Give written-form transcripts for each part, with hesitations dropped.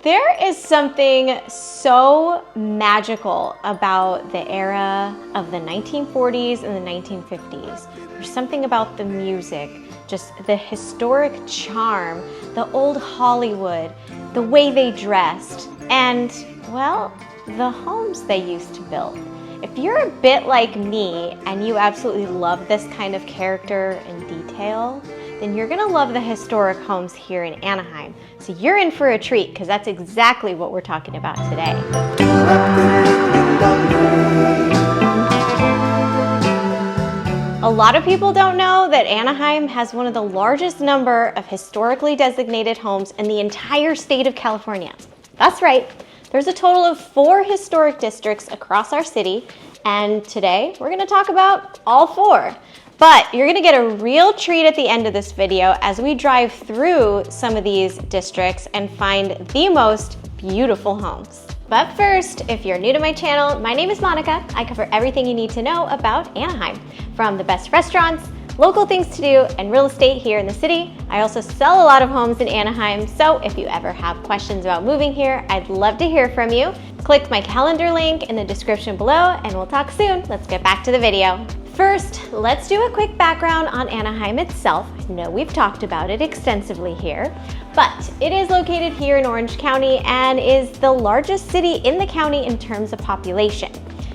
There is something so magical about the era of the 1940s and the 1950s. There's something about the music, just the historic charm, the old Hollywood, the way they dressed, and, well, the homes they used to build. If you're a bit like me and you absolutely love this kind of character and detail, then you're gonna love the historic homes here in Anaheim. So you're in for a treat, because that's exactly what we're talking about today. A lot of people don't know that Anaheim has one of the largest number of historically designated homes in the entire state of California. That's right, there's a total of 4 historic districts across our city, and today we're gonna talk about all 4. But you're gonna get a real treat at the end of this video as we drive through some of these districts and find the most beautiful homes. But first, if you're new to my channel, my name is Monica. I cover everything you need to know about Anaheim, from the best restaurants, local things to do, and real estate here in the city. I also sell a lot of homes in Anaheim, so if you ever have questions about moving here, I'd love to hear from you. Click my calendar link in the description below, and we'll talk soon. Let's get back to the video. First, let's do a quick background on Anaheim itself. I know we've talked about it extensively here, but it is located here in Orange County and is the largest city in the county in terms of population.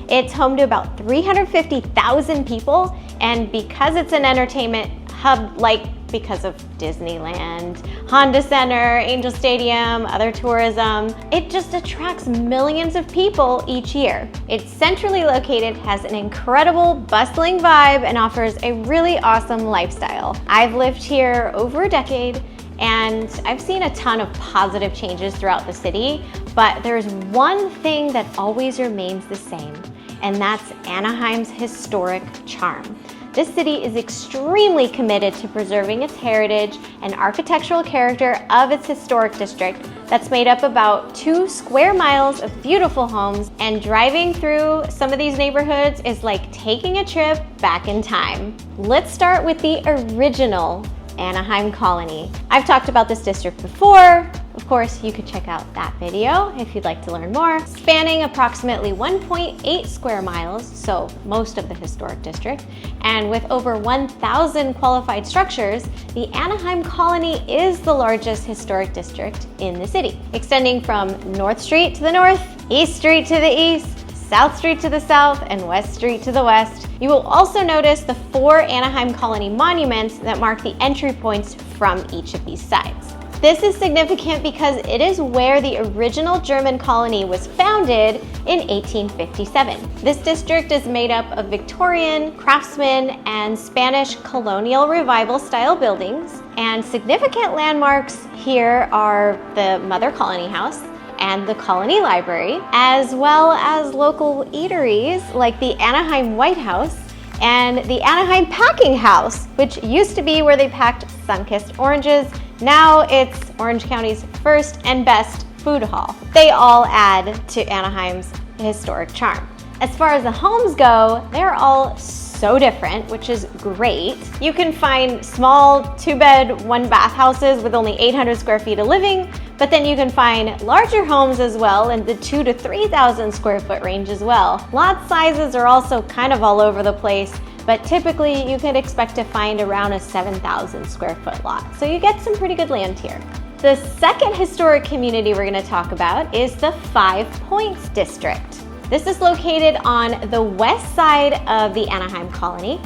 It's home to about 350,000 people, and because it's an entertainment hub, like because of Disneyland, Honda Center, Angel Stadium, other tourism, it just attracts millions of people each year. It's centrally located, has an incredible bustling vibe, and offers a really awesome lifestyle. I've lived here over a decade, and I've seen a ton of positive changes throughout the city, but there's one thing that always remains the same, and that's Anaheim's historic charm. This city is extremely committed to preserving its heritage and architectural character of its historic district that's made up about 2 square miles of beautiful homes, and driving through some of these neighborhoods is like taking a trip back in time. Let's start with the original Anaheim Colony. I've talked about this district before. Of course, you could check out that video if you'd like to learn more. Spanning approximately 1.8 square miles, so most of the historic district, and with over 1,000 qualified structures, the Anaheim Colony is the largest historic district in the city, extending from North Street to the north, East Street to the east, South Street to the south, and West Street to the west. You will also notice the 4 Anaheim Colony monuments that mark the entry points from each of these sides. This is significant because it is where the original German colony was founded in 1857. This district is made up of Victorian, Craftsman, and Spanish colonial revival style buildings, and significant landmarks here are the Mother Colony House and the Colony Library, as well as local eateries like the Anaheim White House and the Anaheim Packing House, which used to be where they packed sun-kissed oranges. Now it's Orange County's first and best food hall. They all add to Anaheim's historic charm. As far as the homes go, they're all so different, which is great. You can find small 2-bed, 1-bath houses with only 800 square feet of living, but then you can find larger homes as well in the 2,000 to 3,000 square foot range as well. Lot sizes are also kind of all over the place, but typically you could expect to find around a 7,000 square foot lot. So you get some pretty good land here. The second historic community we're going to talk about is the 5 Points District. This is located on the west side of the Anaheim Colony,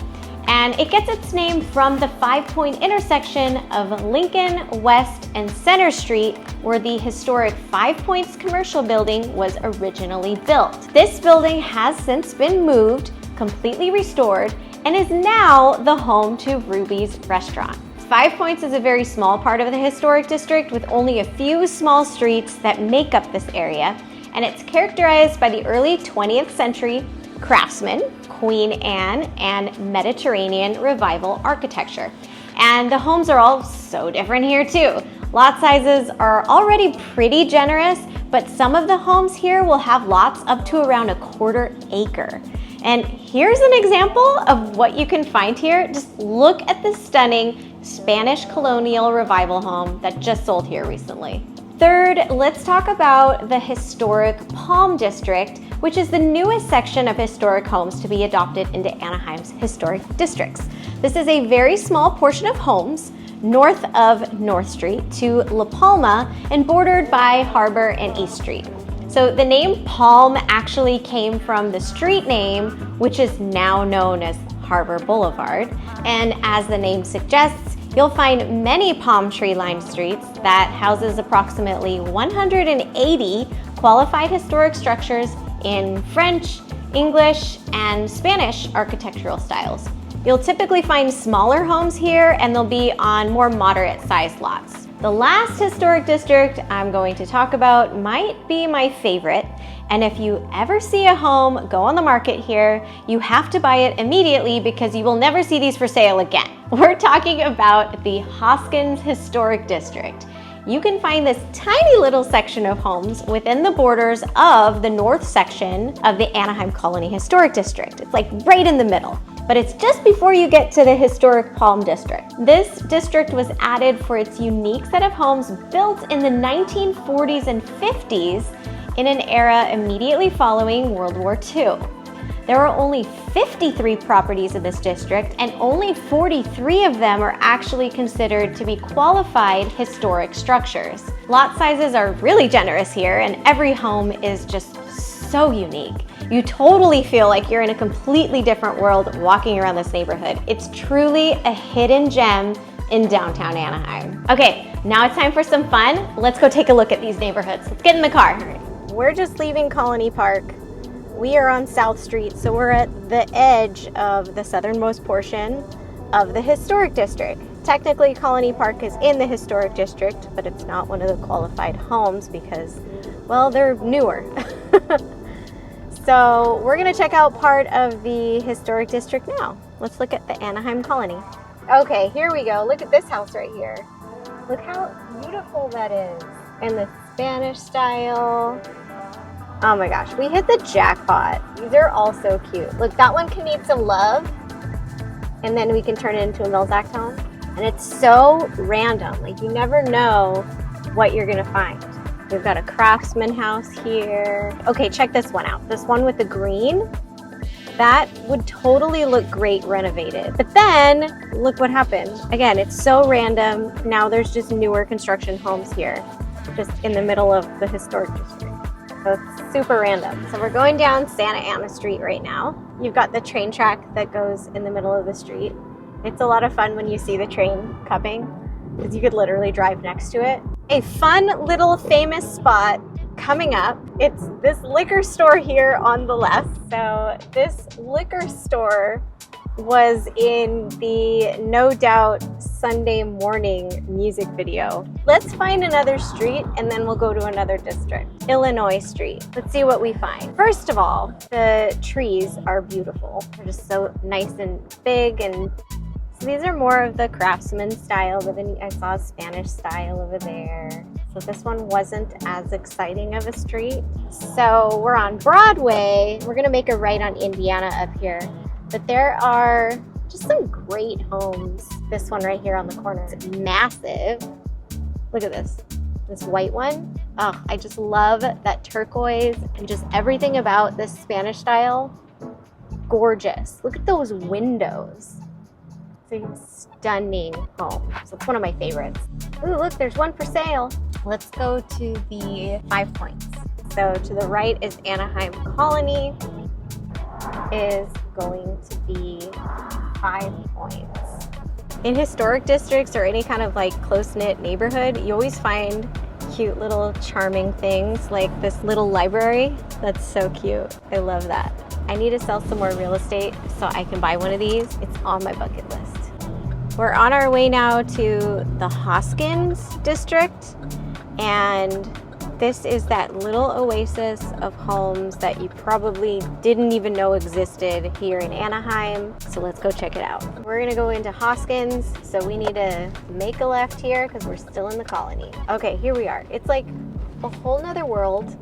and it gets its name from the 5-point intersection of Lincoln, West, and Center Street, where the historic 5 Points commercial building was originally built. This building has since been moved, completely restored, and is now the home to Ruby's Restaurant. 5 Points is a very small part of the historic district with only a few small streets that make up this area, and it's characterized by the early 20th century Craftsman, Queen Anne, and Mediterranean Revival architecture. And the homes are all so different here too. Lot sizes are already pretty generous, but some of the homes here will have lots up to around 1/4 acre. And here's an example of what you can find here. Just look at this stunning Spanish colonial revival home that just sold here recently. Third, let's talk about the Historic Palm District, which is the newest section of historic homes to be adopted into Anaheim's historic districts. This is a very small portion of homes north of North Street to La Palma and bordered by Harbor and East Street. So the name Palm actually came from the street name, which is now known as Harbor Boulevard. And as the name suggests, you'll find many palm tree-lined streets that houses approximately 180 qualified historic structures in French, English, and Spanish architectural styles. You'll typically find smaller homes here, and they'll be on more moderate-sized lots. The last historic district I'm going to talk about might be my favorite, and if you ever see a home go on the market here, you have to buy it immediately because you will never see these for sale again. We're talking about the Hoskins Historic District. You can find this tiny little section of homes within the borders of the north section of the Anaheim Colony Historic District. It's like right in the middle, but it's just before you get to the Historic Palm District. This district was added for its unique set of homes built in the 1940s and 50s in an era immediately following World War II. There are only 53 properties in this district, and only 43 of them are actually considered to be qualified historic structures. Lot sizes are really generous here, and every home is just so unique. You totally feel like you're in a completely different world walking around this neighborhood. It's truly a hidden gem in downtown Anaheim. Okay, now it's time for some fun. Let's go take a look at these neighborhoods. Let's get in the car. We're just leaving Colony Park. We are on South Street, so we're at the edge of the southernmost portion of the Historic District. Technically, Colony Park is in the Historic District, but it's not one of the qualified homes because, well, they're newer. So we're gonna check out part of the Historic District now. Let's look at the Anaheim Colony. Okay, here we go. Look at this house right here. Look how beautiful that is. And the Spanish style. Oh my gosh, we hit the jackpot. These are all so cute. Look, that one can need some love, and then we can turn it into a 𝐕𝐈𝐃𝐄𝐿 home. And it's so random. Like, you never know what you're gonna find. We've got a craftsman house here. Okay, check this one out. This one with the green, that would totally look great renovated. But then, look what happened. Again, it's so random. Now there's just newer construction homes here, just in the middle of the Historic District. So it's super random. So we're going down Santa Ana Street right now. You've got the train track that goes in the middle of the street. It's a lot of fun when you see the train coming, because you could literally drive next to it. A fun little famous spot coming up. It's this liquor store here on the left. So this liquor store was in the No Doubt Sunday Morning music video. Let's find another street and then we'll go to another district. Illinois Street. Let's see what we find. First of all, the trees are beautiful. They're just so nice and big, and so these are more of the craftsman style, but then I saw a Spanish style over there. So this one wasn't as exciting of a street. So we're on Broadway. We're gonna make a right on Indiana up here. But there are just some great homes. This one right here on the corner is massive. Look at this white one. Oh, I just love that turquoise and just everything about this Spanish style. Gorgeous. Look at those windows. It's a stunning home. So it's one of my favorites. Ooh, look, there's one for sale. Let's go to the 5 Points. So to the right is Anaheim Colony. Is going to be 5 Points. In historic districts or any kind of like close-knit neighborhood, you always find cute little charming things like this little library. That's so cute. I love that. I need to sell some more real estate so I can buy one of these. It's on my bucket list. We're on our way now to the Hoskins district, and this is that little oasis of homes that you probably didn't even know existed here in Anaheim. So let's go check it out. We're gonna go into Hoskins, so we need to make a left here because we're still in the colony. Okay, here we are. It's like a whole nother world.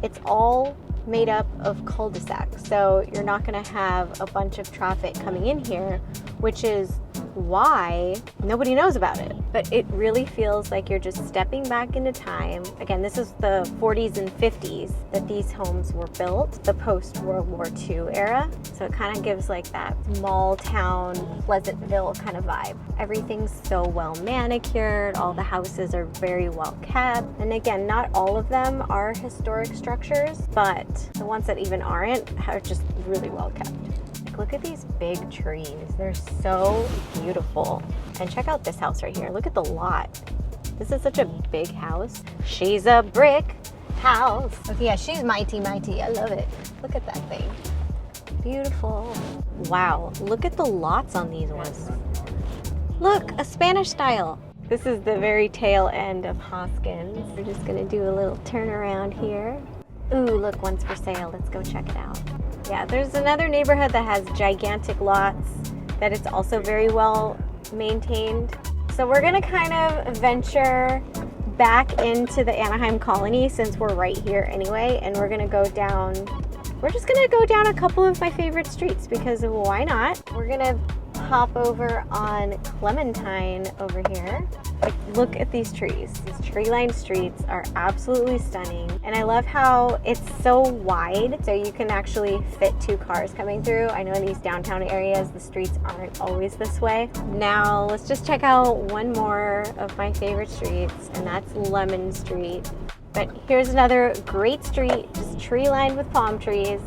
It's all made up of cul-de-sacs, so you're not gonna have a bunch of traffic coming in here, which is why nobody knows about it. But it really feels like you're just stepping back into time. Again, this is the 40s and 50s that these homes were built, the post-World War II era. So it kind of gives like that small town, Pleasantville kind of vibe. Everything's so well manicured, all the houses are very well kept. And again, not all of them are historic structures, but the ones that even aren't are just really well kept. Like, look at these big trees. They're so beautiful. And check out this house right here. Look at the lot. This is such a big house. She's a brick house. Okay, yeah, she's mighty. I love it. Look at that thing. Beautiful. Wow, look at the lots on these ones. Look, a Spanish style. This is the very tail end of Hoskins. We're just gonna do a little turnaround here. Ooh, look, one's for sale. Let's go check it out. Yeah, there's another neighborhood that has gigantic lots that it's also very well maintained. So we're gonna kind of venture back into the Anaheim colony since we're right here anyway, and we're just gonna go down a couple of my favorite streets because why not? We're gonna hop over on Clementine over here. Like, look at these trees. These tree-lined streets are absolutely stunning. And I love how it's so wide, so you can actually fit 2 cars coming through. I know in these downtown areas, the streets aren't always this way. Now, let's just check out one more of my favorite streets, and that's Lemon Street. But here's another great street, just tree-lined with palm trees.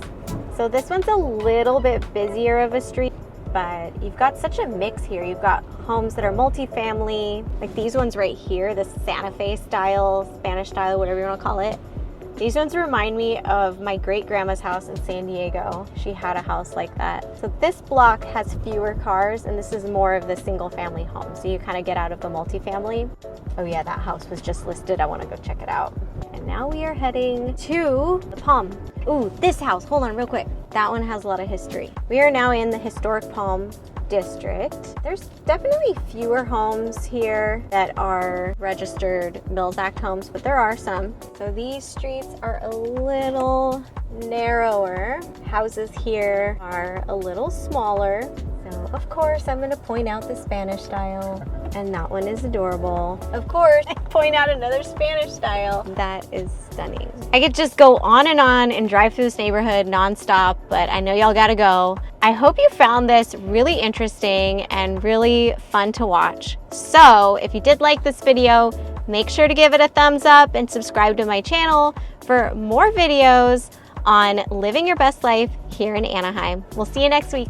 So this one's a little bit busier of a street, but you've got such a mix here. You've got homes that are multifamily, like these ones right here, the Santa Fe style, Spanish style, whatever you want to call it. These ones remind me of my great-grandma's house in San Diego. She had a house like that. So this block has fewer cars, and this is more of the single-family home. So you kind of get out of the multifamily. Oh yeah, that house was just listed. I want to go check it out. And now we are heading to the Palm. Ooh, this house, hold on real quick. That one has a lot of history. We are now in the Historic Palm District. There's definitely fewer homes here that are registered Mills Act homes, but there are some. So these streets are a little narrower. Houses here are a little smaller. So of course I'm gonna point out the Spanish style, and that one is adorable. Of course, I point out another Spanish style. That is stunning. I could just go on and drive through this neighborhood nonstop, but I know y'all gotta go. I hope you found this really interesting and really fun to watch. So if you did like this video, make sure to give it a thumbs up and subscribe to my channel for more videos on living your best life here in Anaheim. We'll see you next week.